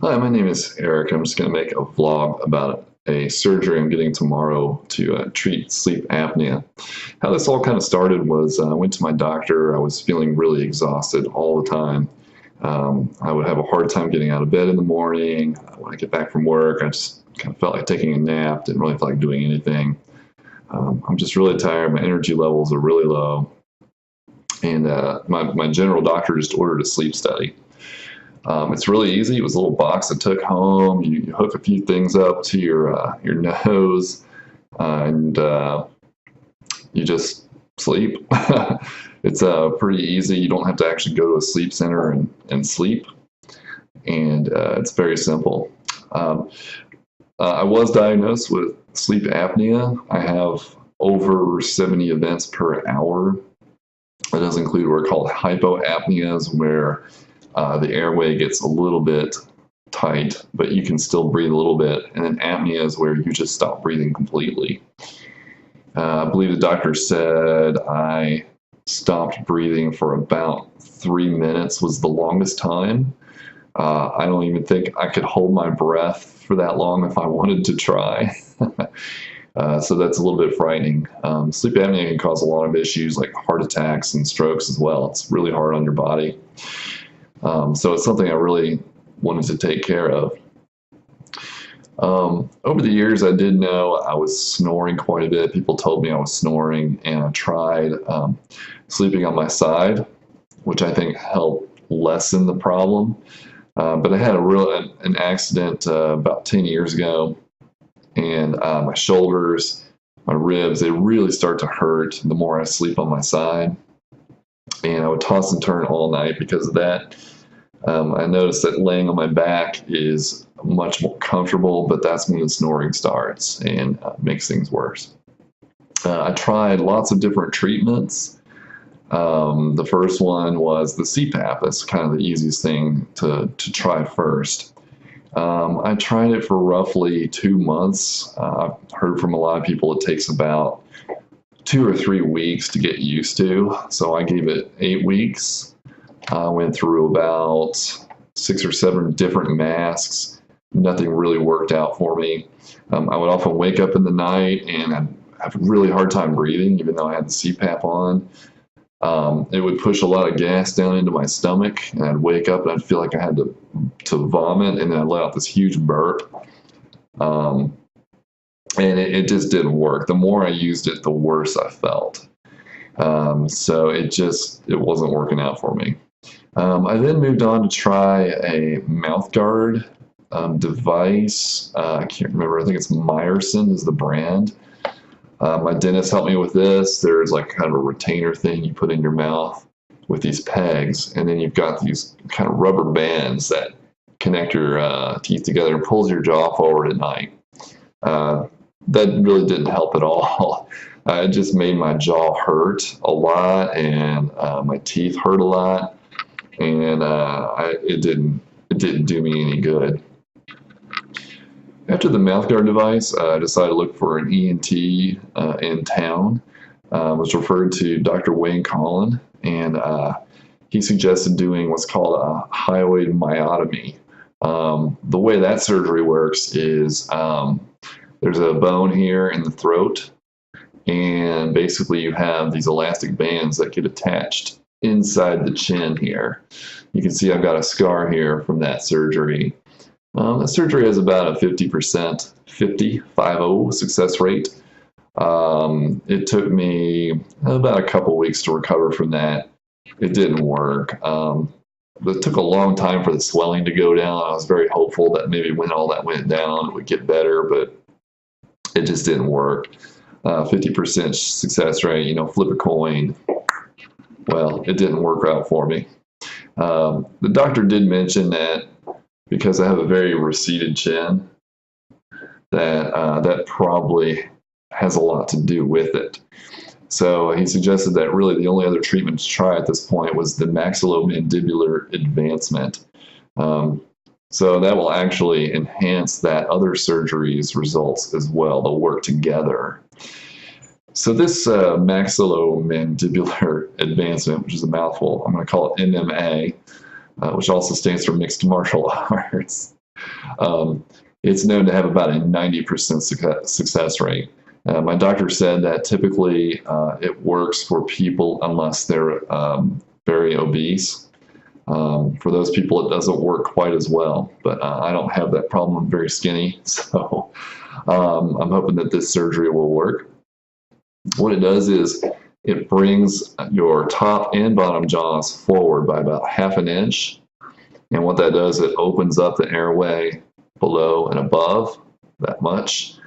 Hi, my name is Eric. I'm just going to make a vlog about a surgery I'm getting tomorrow to treat sleep apnea. How this all kind of started was I went to my doctor. I was feeling really exhausted all the time. I would have a hard time getting out of bed in the morning. When I get back from work, I just kind of felt like taking a nap, didn't really feel like doing anything. I'm just really tired. My energy levels are really low. And my general doctor just ordered a sleep study. It's really easy. It was a little box I took home. You hook a few things up to your nose, and you just sleep. It's pretty easy. You don't have to actually go to a sleep center and sleep, and it's very simple. I was diagnosed with sleep apnea. I have over 70 events per hour. That does include what are called hypoapneas, where the airway gets a little bit tight, but you can still breathe a little bit. And then apnea is where you just stop breathing completely. I believe the doctor said I stopped breathing for about 3 minutes was the longest time. I don't even think I could hold my breath for that long if I wanted to try. So that's a little bit frightening. Sleep apnea can cause a lot of issues like heart attacks and strokes as well. It's really hard on your body. So it's something I really wanted to take care of. Over the years, I did know I was snoring quite a bit. People told me I was snoring, and I tried sleeping on my side, which I think helped lessen the problem. But I had an accident about 10 years ago, and my shoulders, my ribs, they really start to hurt the more I sleep on my side. And I would toss and turn all night because of that. I noticed that laying on my back is much more comfortable, but that's when the snoring starts and makes things worse. I tried lots of different treatments. The first one was the CPAP. That's kind of the easiest thing to try first. I tried it for roughly 2 months. I've heard from a lot of people it takes about 2 or 3 weeks to get used to. So I gave it 8 weeks. I went through about 6 or 7 different masks. Nothing really worked out for me. I would often wake up in the night and I'd have a really hard time breathing, even though I had the CPAP on. It would push a lot of gas down into my stomach, and I'd wake up and I'd feel like I had to vomit, and then I'd let out this huge burp. And it just didn't work. The more I used it, the worse I felt. So it wasn't working out for me. I then moved on to try a mouth guard device. I can't remember. I think it's Meyerson is the brand. My dentist helped me with this. There's like kind of a retainer thing you put in your mouth with these pegs, and then you've got these kind of rubber bands that connect your teeth together and pulls your jaw forward at night. That really didn't help at all. It just made my jaw hurt a lot, and my teeth hurt a lot, and it didn't do me any good. After the mouthguard device, I decided to look for an ENT in town. Was referred to Dr. Wayne Collin, and he suggested doing what's called a hyoid myotomy. The way that surgery works is there's a bone here in the throat, and basically you have these elastic bands that get attached inside the chin here. You can see I've got a scar here from that surgery. That surgery has about a 50% success rate. It took me about a couple weeks to recover from that. It didn't work. It took a long time for the swelling to go down. I was very hopeful that maybe when all that went down, it would get better, but it just didn't work. 50% success rate, flip a coin. Well, it didn't work out for me. The doctor did mention that because I have a very receded chin, that probably has a lot to do with it. So he suggested that really the only other treatment to try at this point was the maxillomandibular advancement. So that will actually enhance that other surgery's results as well. They'll work together. So this maxillomandibular advancement, which is a mouthful, I'm going to call it MMA, which also stands for mixed martial arts. It's known to have about a 90% success rate. My doctor said that typically it works for people unless they're very obese. For those people, it doesn't work quite as well, but I don't have that problem. I'm very skinny, so I'm hoping that this surgery will work. What it does is it brings your top and bottom jaws forward by about ½ an inch. And what that does, it opens up the airway below and above that much.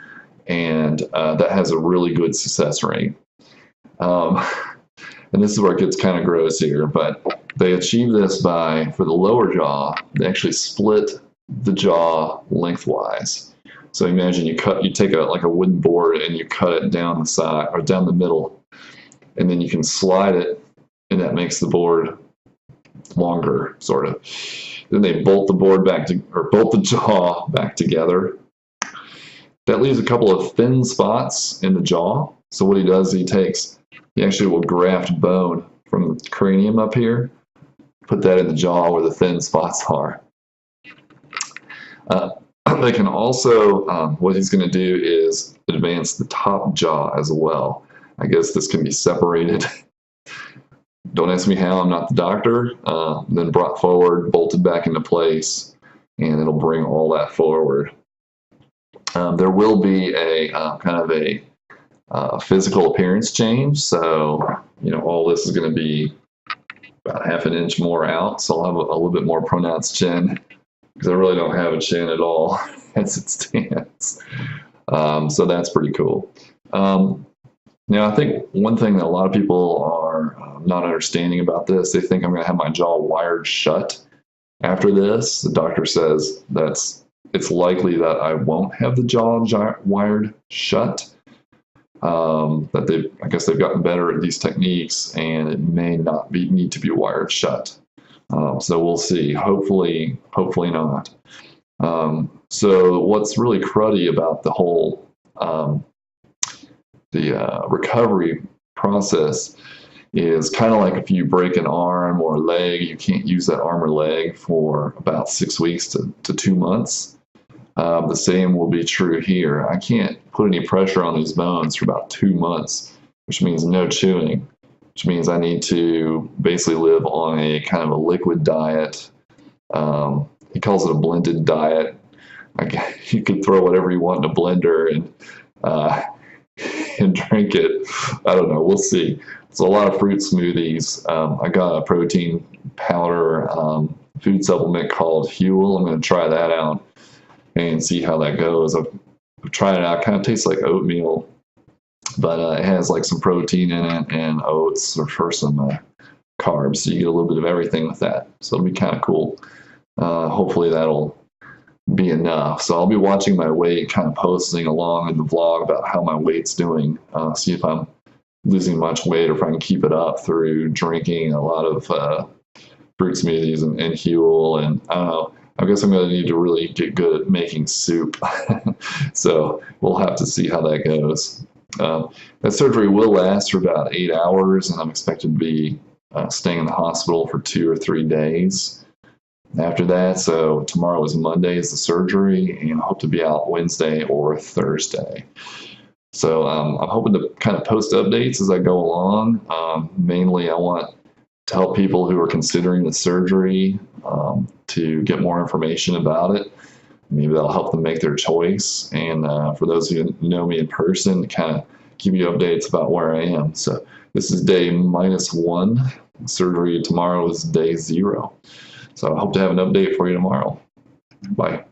And that has a really good success rate. And this is where it gets kind of gross here, but they achieve this by, for the lower jaw, they actually split the jaw lengthwise. So imagine you take like a wooden board and you cut it down the side or down the middle, and then you can slide it, and that makes the board longer, sort of. Then they bolt the board bolt the jaw back together. That leaves a couple of thin spots in the jaw. So what he does, he actually will graft bone from the cranium up here, put that in the jaw where the thin spots are. They can also, what he's going to do is advance the top jaw as well. I guess this can be separated. Don't ask me how, I'm not the doctor. Then brought forward, bolted back into place, and it'll bring all that forward. There will be a kind of a physical appearance change. So, all this is going to be about ½ an inch more out. So I'll have a little bit more pronounced chin, because I really don't have a chin at all as it stands. So that's pretty cool. Now, I think one thing that a lot of people are not understanding about this, they think I'm going to have my jaw wired shut after this. The doctor says it's likely that I won't have the jaw wired shut. I guess they've gotten better at these techniques, and it may not need to be wired shut. So we'll see. Hopefully not. So what's really cruddy about the whole recovery process is kind of like if you break an arm or a leg, you can't use that arm or leg for about 6 weeks to 2 months. The same will be true here. I can't put any pressure on these bones for about 2 months, which means no chewing, which means I need to basically live on a kind of a liquid diet. He calls it a blended diet. You could throw whatever you want in a blender and drink it. I don't know. We'll see. It's a lot of fruit smoothies. I got a protein powder food supplement called Huel. I'm going to try that out and see how that goes. I've tried it out. It kind of tastes like oatmeal, but it has like some protein in it and oats for some carbs. So you get a little bit of everything with that. So it'll be kind of cool. Hopefully that'll be enough. So I'll be watching my weight, kind of posting along in the vlog about how my weight's doing. See if I'm losing much weight or if I can keep it up through drinking a lot of fruit smoothies and Huel. And I don't know. I guess I'm going to need to really get good at making soup. So we'll have to see how that goes. That surgery will last for about 8 hours, and I'm expected to be staying in the hospital for 2 or 3 days after that. So tomorrow is Monday is the surgery, and I hope to be out Wednesday or Thursday. So I'm hoping to kind of post updates as I go along. Mainly I want to help people who are considering the surgery to get more information about it. Maybe that'll help them make their choice. And for those who know me in person, to kind of give you updates about where I am. So this is day -1. Surgery tomorrow is day 0. So I hope to have an update for you tomorrow. Bye.